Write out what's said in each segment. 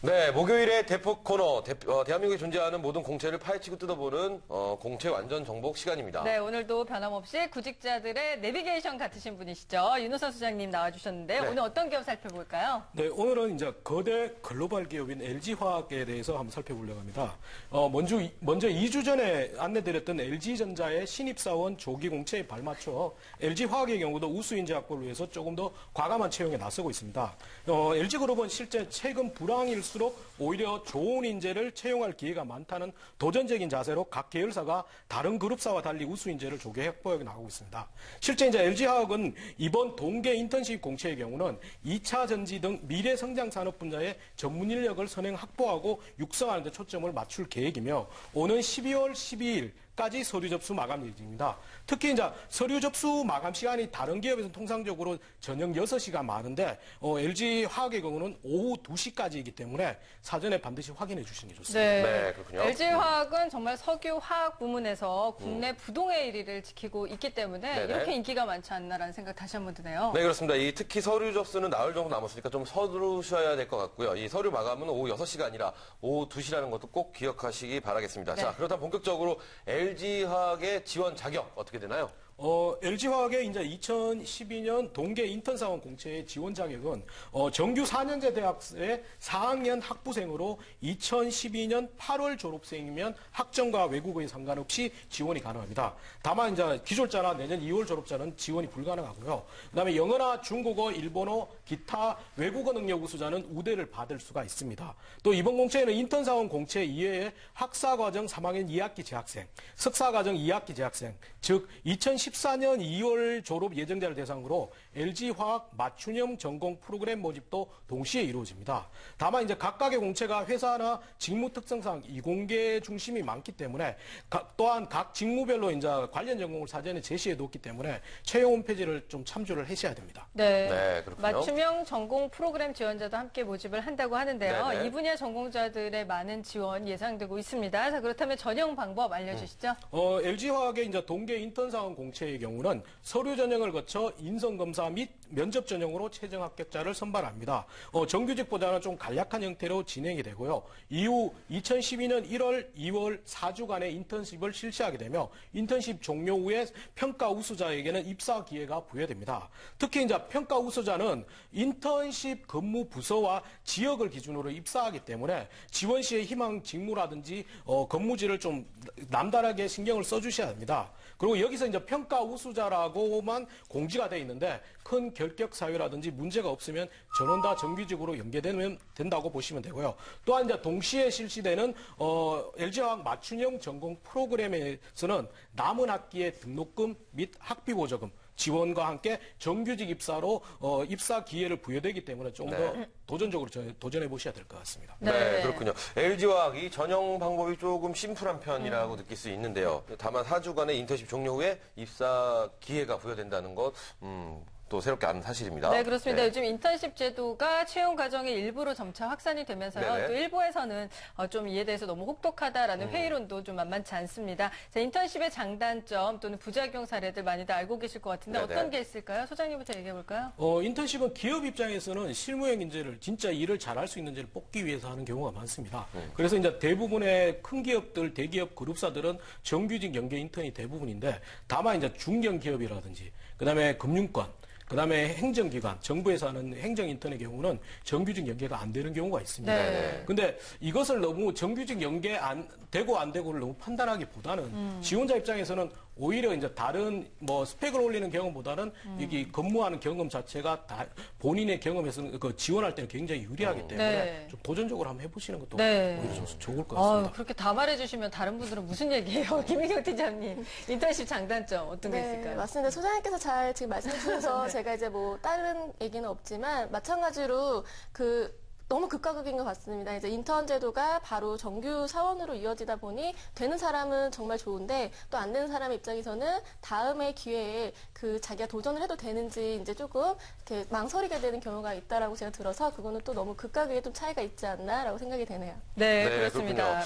네, 목요일에 대폭 코너, 대한민국에 존재하는 모든 공채를 파헤치고 뜯어보는 공채 완전 정복 시간입니다. 네, 오늘도 변함없이 구직자들의 내비게이션 같으신 분이시죠. 윤호선 소장님 나와주셨는데요. 네. 오늘 어떤 기업 살펴볼까요? 네, 오늘은 이제 거대 글로벌 기업인 LG화학에 대해서 한번 살펴보려고 합니다. 먼저 2주 전에 안내드렸던 LG전자의 신입사원 조기 공채에 발맞춰 LG화학의 경우도 우수인재 확보를 위해서 조금 더 과감한 채용에 나서고 있습니다. LG그룹은 실제 최근 불황일수록 오히려 좋은 인재를 채용할 기회가 많다는 도전적인 자세로 각 계열사가 다른 그룹사와 달리 우수인재를 조기 확보해 나가고 있습니다. 실제 이제 LG화학은 이번 동계 인턴십 공채의 경우는 2차 전지 등 미래 성장 산업 분야의 전문 인력을 선행 확보하고 육성하는 데 초점을 맞출 계획이며 오는 12월 12일 까지 서류 접수 마감 예정입니다. 특히 이제 서류 접수 마감 시간이 다른 기업에서는 통상적으로 저녁 6시가 많은데 LG화학의 경우는 오후 2시까지이기 때문에 사전에 반드시 확인해 주시는 게 좋습니다. 네, 그렇군요. LG화학은 정말 석유 화학 부문에서 국내 부동의 1위를 지키고 있기 때문에 네네. 이렇게 인기가 많지 않나라는 생각 다시 한번 드네요. 네, 그렇습니다. 특히 서류 접수는 나흘 정도 남았으니까 좀 서두르셔야 될 것 같고요. 이 서류 마감은 오후 6시가 아니라 오후 2시라는 것도 꼭 기억하시기 바라겠습니다. 네. 자, 그렇다면 본격적으로 LG화학의 지원 자격 어떻게 되나요? LG화학의 이제 2012년 동계 인턴사원 공채의 지원 자격은 정규 4년제 대학의 4학년 학부생으로 2012년 8월 졸업생이면 학점과 외국어에 상관없이 지원이 가능합니다. 다만 이제 기졸자나 내년 2월 졸업자는 지원이 불가능하고요. 그다음에 영어나 중국어, 일본어, 기타 외국어 능력 우수자는 우대를 받을 수가 있습니다. 또 이번 공채에는 인턴사원 공채 이외에 학사과정 3학년 2학기 재학생, 석사과정 2학기 재학생, 즉 2014년 2월 졸업 예정자를 대상으로 LG화학 맞춤형 전공 프로그램 모집도 동시에 이루어집니다. 다만 이제 각각의 공채가 회사나 직무 특성상 이공계 중심이 많기 때문에 또한 각 직무별로 이제 관련 전공을 사전에 제시해 놓기 때문에 채용 홈페이지를 좀 참조를 하셔야 됩니다. 네, 네, 그렇군요. 맞춤형 전공 프로그램 지원자도 함께 모집을 한다고 하는데요. 네네. 이 분야 전공자들의 많은 지원 예상되고 있습니다. 자, 그렇다면 전형 방법 알려주시죠. LG화학의 이제 동계 인턴사원 공채의 경우는 서류 전형을 거쳐 인성검사 및 면접 전형으로 최종 합격자를 선발합니다. 정규직보다는 좀 간략한 형태로 진행이 되고요. 이후 2012년 1월, 2월 4주간의 인턴십을 실시하게 되며 인턴십 종료 후에 평가 우수자에게는 입사 기회가 부여됩니다. 특히 이제 평가 우수자는 인턴십 근무 부서와 지역을 기준으로 입사하기 때문에 지원 시에 희망 직무라든지 근무지를 좀 남다르게 신경을 써주셔야 합니다. 그리고 여기서 이제 평가 우수자라고만 공지가 되어 있는데 큰 결격 사유라든지 문제가 없으면 전원 다 정규직으로 연계되면 된다고 보시면 되고요. 또한 이제 동시에 실시되는 LG화학 맞춤형 전공 프로그램에서는 남은 학기의 등록금 및 학비 보조금 지원과 함께 정규직 입사로 입사 기회를 부여되기 때문에 좀 더 도전적으로 도전해 보셔야 될 것 같습니다. 네, 그렇군요. LG화학이 전형 방법이 조금 심플한 편이라고 느낄 수 있는데요. 다만 4주간의 인턴십 종료 후에 입사 기회가 부여된다는 것, 또 새롭게 아는 사실입니다. 네, 그렇습니다. 네. 요즘 인턴십 제도가 채용 과정의 일부로 점차 확산이 되면서요. 네네. 또 일부에서는 좀 이에 대해서 너무 혹독하다라는 회의론도 좀 만만치 않습니다. 자, 인턴십의 장단점 또는 부작용 사례들 많이들 알고 계실 것 같은데 네네. 어떤 게 있을까요? 소장님부터 얘기해 볼까요? 인턴십은 기업 입장에서는 실무형 인재를 진짜 일을 잘할 수 있는 인재를 뽑기 위해서 하는 경우가 많습니다. 그래서 이제 대부분의 큰 기업들, 대기업 그룹사들은 정규직 연계 인턴이 대부분인데 다만 이제 중견 기업이라든지 그다음에 금융권 그다음에 행정기관, 정부에서 하는 행정 인턴의 경우는 정규직 연계가 안 되는 경우가 있습니다. 네. 근데 이것을 너무 정규직 연계 안 되고를 너무 판단하기보다는 지원자 입장에서는 오히려 이제 다른 스펙을 올리는 경험보다는 이게 근무하는 경험 자체가 본인의 경험에서는 지원할 때는 굉장히 유리하기 때문에 네. 좀 도전적으로 한번 해보시는 것도 네. 오히려 좀 좋을 것 같습니다. 그렇게 다 말해주시면 다른 분들은 무슨 얘기예요? 김희경 팀장님, 인턴십 장단점 어떤 게 네, 있을까요? 맞습니다. 소장님께서 잘 지금 말씀해 주셔서 네. 제가 이제 다른 얘기는 없지만 마찬가지로 너무 극과 극인 것 같습니다. 이제 인턴 제도가 바로 정규 사원으로 이어지다 보니 되는 사람은 정말 좋은데 또 안 되는 사람 입장에서는 다음의 기회에 자기가 도전을 해도 되는지 이제 조금 이렇게 망설이게 되는 경우가 있다라고 제가 들어서 그거는 또 너무 극과 극의 좀 차이가 있지 않나라고 생각이 되네요. 네, 네, 그렇습니다.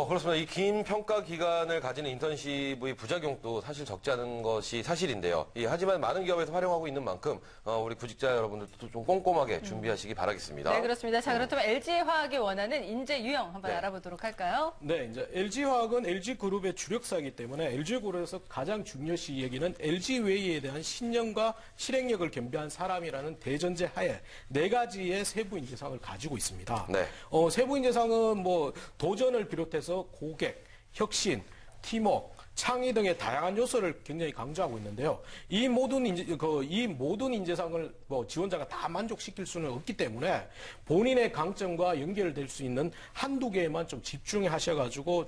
그렇습니다. 이 긴 평가 기간을 가지는 인턴십의 부작용도 사실 적지 않은 것이 사실인데요. 하지만 많은 기업에서 활용하고 있는 만큼 우리 구직자 여러분들도 좀 꼼꼼하게 준비하시기 바라겠습니다. 네, 그렇습니다. 알겠습니다. 자, 그렇다면 LG화학이 원하는 인재 유형 한번 네. 알아보도록 할까요? 네, 이제 LG화학은 LG그룹의 주력사이기 때문에 LG그룹에서 가장 중요시 여기는 LG웨이에 대한 신념과 실행력을 겸비한 사람이라는 대전제 하에 4가지의 세부 인재상을 가지고 있습니다. 네. 세부 인재상은 뭐 도전을 비롯해서 고객, 혁신, 팀워크, 창의 등의 다양한 요소를 굉장히 강조하고 있는데요. 이 모든 인재상을 뭐 지원자가 다 만족시킬 수는 없기 때문에 본인의 강점과 연결될 수 있는 한두 개에만 좀 집중해 하셔가지고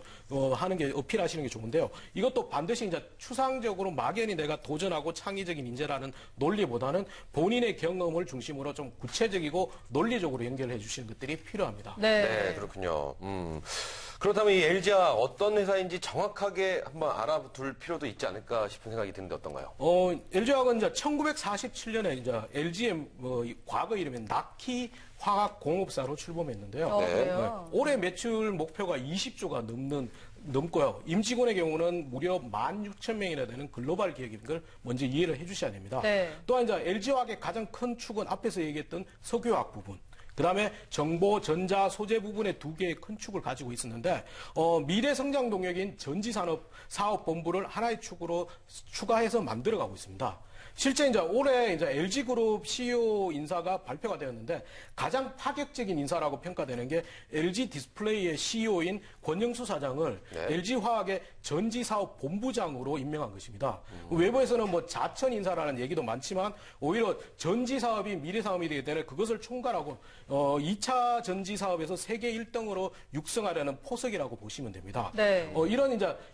하는 게 어필하시는 게 좋은데요. 이것도 반드시 이제 추상적으로 막연히 내가 도전하고 창의적인 인재라는 논리보다는 본인의 경험을 중심으로 좀 구체적이고 논리적으로 연결해 주시는 것들이 필요합니다. 네, 그렇군요. 그렇다면 이 LG화학 어떤 회사인지 정확하게 한번 알아둘 필요도 있지 않을까 싶은 생각이 드는데 어떤가요? LG화학은 이제 1947년에 이제 LG의 과거 이름인 나키 화학공업사로 출범했는데요. 그래요? 올해 매출 목표가 20조가 넘고요. 임직원의 경우는 무려 16,000명이나 되는 글로벌 기업인 걸 먼저 이해를 해주셔야 됩니다. 네. 또한 이제 LG화학의 가장 큰 축은 앞에서 얘기했던 석유화학 부분. 그다음에 정보, 전자, 소재 부분의 2개의 큰 축을 가지고 있었는데 미래 성장 동력인 전지산업 사업본부를 하나의 축으로 추가해서 만들어가고 있습니다. 실제 이제 올해 이제 LG그룹 CEO 인사가 발표가 되었는데 가장 파격적인 인사라고 평가되는 게 LG 디스플레이의 CEO인 권영수 사장을 LG화학의 전지사업 본부장으로 임명한 것입니다. 외부에서는 뭐 자천 인사라는 얘기도 많지만 오히려 전지사업이 미래사업이 되기 때문에 그것을 총괄하고 2차 전지사업에서 세계 1등으로 육성하려는 포석이라고 보시면 됩니다. 네.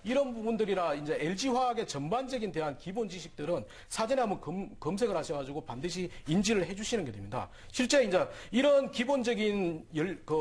이런 부분들이라 이제 LG화학의 전반적인 대한 기본 지식들은 사전에 한번 검색을 하셔가지고 반드시 인지를 해주시는 게 됩니다. 실제 이제 이런 기본적인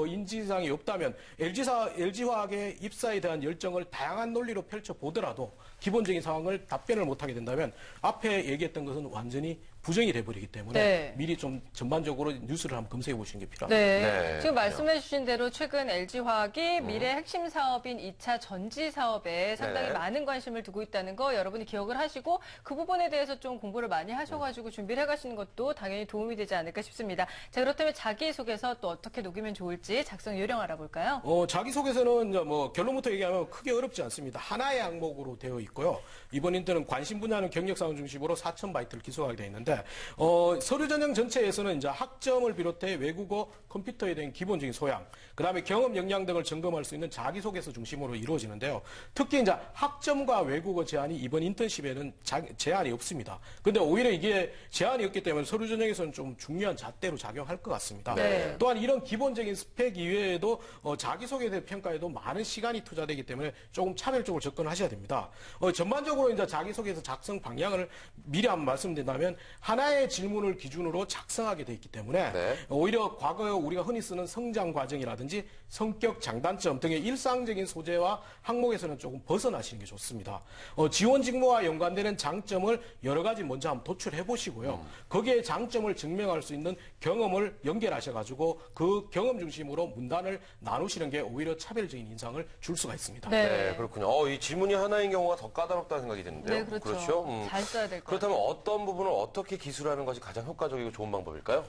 인지사항이 없다면 LG화학의 입사에 대한 열정을 다양한 논리로 펼쳐 보더라도 기본적인 상황을 답변을 못하게 된다면 앞에 얘기했던 것은 완전히 부정이 돼버리기 때문에 네. 미리 좀 전반적으로 뉴스를 한번 검색해 보시는 게 필요합니다. 네. 네, 지금 말씀해 주신 대로 최근 LG화학이 미래 핵심 사업인 2차 전지 사업에 상당히 네. 많은 관심을 두고 있다는 거 여러분이 기억을 하시고 그 부분에 대해서 좀 공부를 많이 하셔가지고 준비를 해가시는 것도 당연히 도움이 되지 않을까 싶습니다. 자, 그렇다면 자기소개서 또 어떻게 녹이면 좋을지 작성 요령 알아볼까요? 자기소개서는 이제 뭐 결론부터 얘기하면 크게 어렵지 않습니다. 하나의 항목으로 되어 있고요. 이번 인턴은 관심 분야는 경력사항 중심으로 4,000바이트를 기술하게 되어 있는데 서류 전형 전체에서는 이제 학점을 비롯해 외국어, 컴퓨터에 대한 기본적인 소양, 그다음에 경험 역량 등을 점검할 수 있는 자기소개서 중심으로 이루어지는데요. 특히 이제 학점과 외국어 제한이 이번 인턴십에는 제한이 없습니다. 근데 오히려 이게 제한이 없기 때문에 서류 전형에서는 좀 중요한 잣대로 작용할 것 같습니다. 네. 또한 이런 기본적인 스펙 이외에도 자기소개에 대한 평가에도 많은 시간이 투자되기 때문에 조금 차별적으로 접근하셔야 됩니다. 전반적으로 이제 자기소개서 작성 방향을 미리 한번 말씀드린다면 하나의 질문을 기준으로 작성하게 돼 있기 때문에 네. 오히려 과거 우리가 흔히 쓰는 성장 과정이라든지 성격 장단점 등의 일상적인 소재와 항목에서는 조금 벗어나시는 게 좋습니다. 지원 직무와 연관되는 장점을 여러 가지 먼저 한번 도출해 보시고요. 거기에 장점을 증명할 수 있는 경험을 연결하셔가지고 그 경험 중심으로 문단을 나누시는 게 오히려 차별적인 인상을 줄 수가 있습니다. 네, 그렇군요. 이 질문이 하나인 경우가 더 까다롭다는 생각이 드는데요. 네, 그렇죠. 잘 써야 될 것 같아요. 그렇다면 어떤 부분을 어떻게 기술하는 것이 가장 효과적이고 좋은 방법일까요?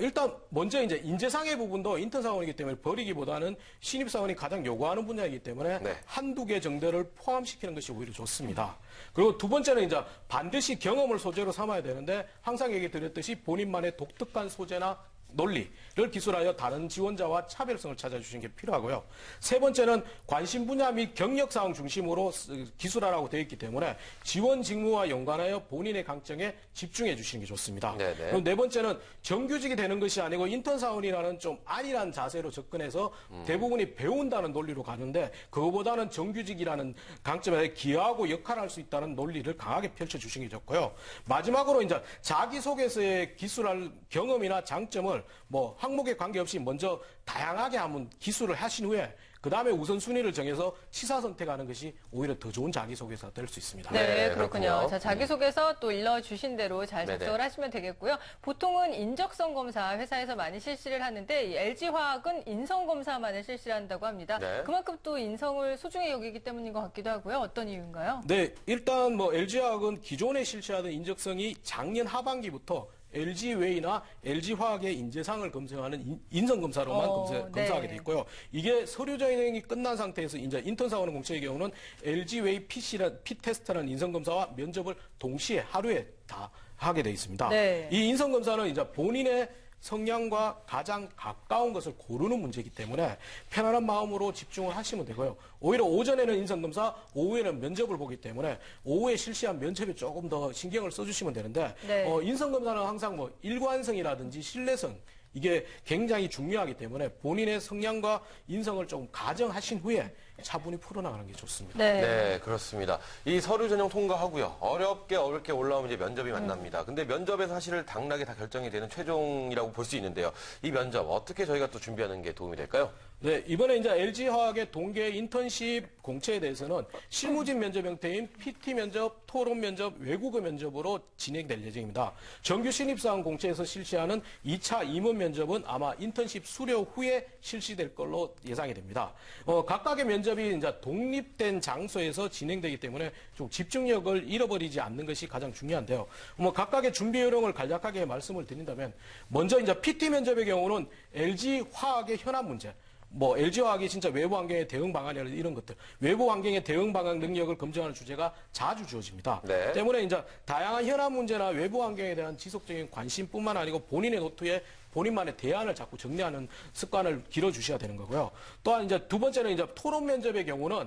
일단 먼저 이제 인재상의 부분도 인턴 사원이기 때문에 버리기보다는 신입 사원이 가장 요구하는 분야이기 때문에 네. 한두 개 정도를 포함시키는 것이 오히려 좋습니다. 그리고 두 번째는 이제 반드시 경험을 소재로 삼아야 되는데 항상 얘기 드렸듯이 본인만의 독특한 소재나 논리를 기술하여 다른 지원자와 차별성을 찾아주시는 게 필요하고요. 세 번째는 관심 분야 및 경력사항 중심으로 기술하라고 되어 있기 때문에 지원 직무와 연관하여 본인의 강점에 집중해 주시는 게 좋습니다. 네네. 그리고 네 번째는 정규직이 되는 것이 아니고 인턴 사원이라는 좀 안일한 자세로 접근해서 대부분이 배운다는 논리로 가는데 그거보다는 정규직이라는 강점에 기여하고 역할할 수 있다는 논리를 강하게 펼쳐주시는 게 좋고요. 마지막으로 이제 자기소개서에 기술할 경험이나 장점을 뭐 항목에 관계없이 먼저 다양하게 한번 기술을 하신 후에 그 다음에 우선순위를 정해서 시사 선택하는 것이 오히려 더 좋은 자기소개서가 될 수 있습니다. 네, 네, 그렇군요. 그렇군요. 자, 자기소개서 또 일러주신 대로 잘 네네. 작성을 하시면 되겠고요. 보통은 인적성 검사 회사에서 많이 실시를 하는데 이 LG화학은 인성검사만을 실시를 한다고 합니다. 네. 그만큼 또 인성을 소중히 여기기 때문인 것 같기도 하고요. 어떤 이유인가요? 네, 일단 뭐 LG화학은 기존에 실시하던 인적성이 작년 하반기부터 LG웨이나 LG화학의 인재상을 검증하는 인성검사로만 검사하게 네. 돼 있고요. 이게 서류 전형이 끝난 상태에서 이제 인턴 사원 공채의 경우는 LG웨이 P테스트라는 인성검사와 면접을 동시에 하루에 다 하게 돼 있습니다. 네. 이 인성검사는 이제 본인의 성향과 가장 가까운 것을 고르는 문제이기 때문에 편안한 마음으로 집중을 하시면 되고요. 오히려 오전에는 인성검사, 오후에는 면접을 보기 때문에 오후에 실시한 면접에 조금 더 신경을 써주시면 되는데 네. 인성검사는 항상 뭐 일관성이라든지 신뢰성 이게 굉장히 중요하기 때문에 본인의 성향과 인성을 조금 가정하신 후에 차분히 풀어나가는 게 좋습니다. 네. 네, 그렇습니다. 이 서류 전형 통과하고요. 어렵게 올라오면 이제 면접이 만납니다. 근데 면접에서 사실 당락이 다 결정이 되는 최종이라고 볼 수 있는데요. 이 면접 어떻게 저희가 또 준비하는 게 도움이 될까요? 네, 이번에 이제 LG화학의 동계 인턴십 공채에 대해서는 실무진 면접 형태인 PT 면접, 토론 면접, 외국어 면접으로 진행될 예정입니다. 정규 신입사원 공채에서 실시하는 2차 임원 면접은 아마 인턴십 수료 후에 실시될 걸로 예상이 됩니다. 각각의 면접이 이제 독립된 장소에서 진행되기 때문에 좀 집중력을 잃어버리지 않는 것이 가장 중요한데요. 각각의 준비 요령을 간략하게 말씀을 드린다면 먼저 이제 PT 면접의 경우는 LG화학의 현안 문제, LG화학이 진짜 외부 환경의 대응 방안이라든지 이런 것들, 외부 환경의 대응 방안 능력을 검증하는 주제가 자주 주어집니다. 네. 때문에 이제 다양한 현안 문제나 외부 환경에 대한 지속적인 관심뿐만 아니고 본인의 노트에 본인만의 대안을 자꾸 정리하는 습관을 길어주셔야 되는 거고요. 또한 이제 두 번째는 이제 토론 면접의 경우는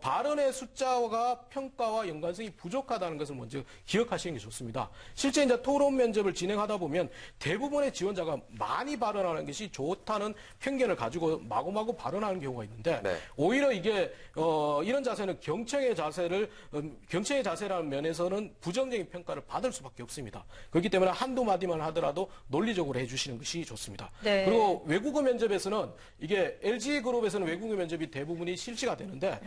발언의 숫자와 평가와 연관성이 부족하다는 것을 먼저 기억하시는 게 좋습니다. 실제 이제 토론 면접을 진행하다 보면 대부분의 지원자가 많이 발언하는 것이 좋다는 편견을 가지고 마구마구 발언하는 경우가 있는데 네. 오히려 이게 이런 자세는 경청의 자세라는 면에서는 부정적인 평가를 받을 수밖에 없습니다. 그렇기 때문에 한두 마디만 하더라도 논리적으로 해주시는 것이 좋습니다. 네. 그리고 외국어 면접에서는 이게 LG그룹에서는 외국어 면접이 대부분이 실시가 되는데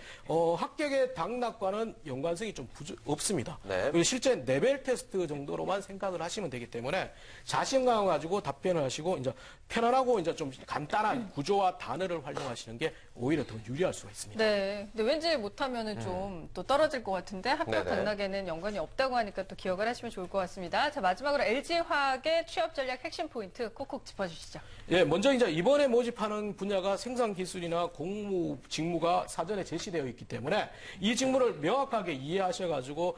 합격의 당락과는 연관성이 좀 없습니다. 네. 그리고 실제 레벨 테스트 정도로만 생각을 하시면 되기 때문에 자신감을 가지고 답변을 하시고 이제 편안하고 이제 좀 간단한 구조와 단어를 활용하시는 게 오히려 더 유리할 수가 있습니다. 네. 근데 왠지 못하면은 좀 또 떨어질 것 같은데 합격 네네. 당락에는 연관이 없다고 하니까 또 기억을 하시면 좋을 것 같습니다. 자, 마지막으로 LG화학의 취업 전략 핵심 포인트 콕콕 짚어주시죠. 예, 먼저 이제 이번에 모집하는 분야가 생산 기술이나 공무 직무가 사전에 제시되어 있기 때문에 이 직무를 명확하게 이해하셔가지고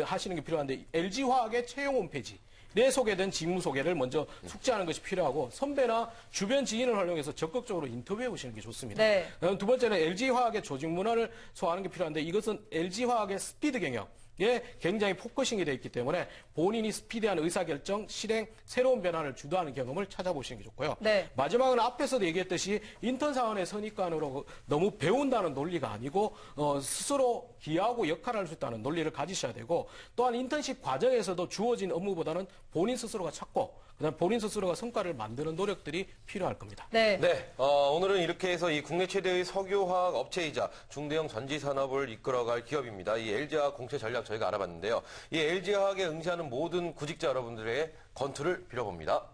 하시는 게 필요한데 LG화학의 채용 홈페이지 내 소개된 직무 소개를 먼저 숙지하는 것이 필요하고 선배나 주변 지인을 활용해서 적극적으로 인터뷰해 보시는 게 좋습니다. 네. 두 번째는 LG화학의 조직 문화를 소화하는 게 필요한데 이것은 LG화학의 스피드 경영 에 굉장히 포커싱이 되어 있기 때문에 본인이 스피디한 의사결정, 실행, 새로운 변화를 주도하는 경험을 찾아보시는 게 좋고요. 네. 마지막은 앞에서도 얘기했듯이 인턴 사원의 선입관으로 너무 배운다는 논리가 아니고 스스로 기여하고 역할을 할 수 있다는 논리를 가지셔야 되고 또한 인턴십 과정에서도 주어진 업무보다는 본인 스스로가 찾고 그다음 본인 스스로가 성과를 만드는 노력들이 필요할 겁니다. 네. 네, 오늘은 이렇게 해서 이 국내 최대의 석유화학 업체이자 중대형 전지산업을 이끌어갈 기업입니다. 이 LG화학 공채 전략 저희가 알아봤는데요. 이 LG화학에 응시하는 모든 구직자 여러분들의 건투를 빌어봅니다.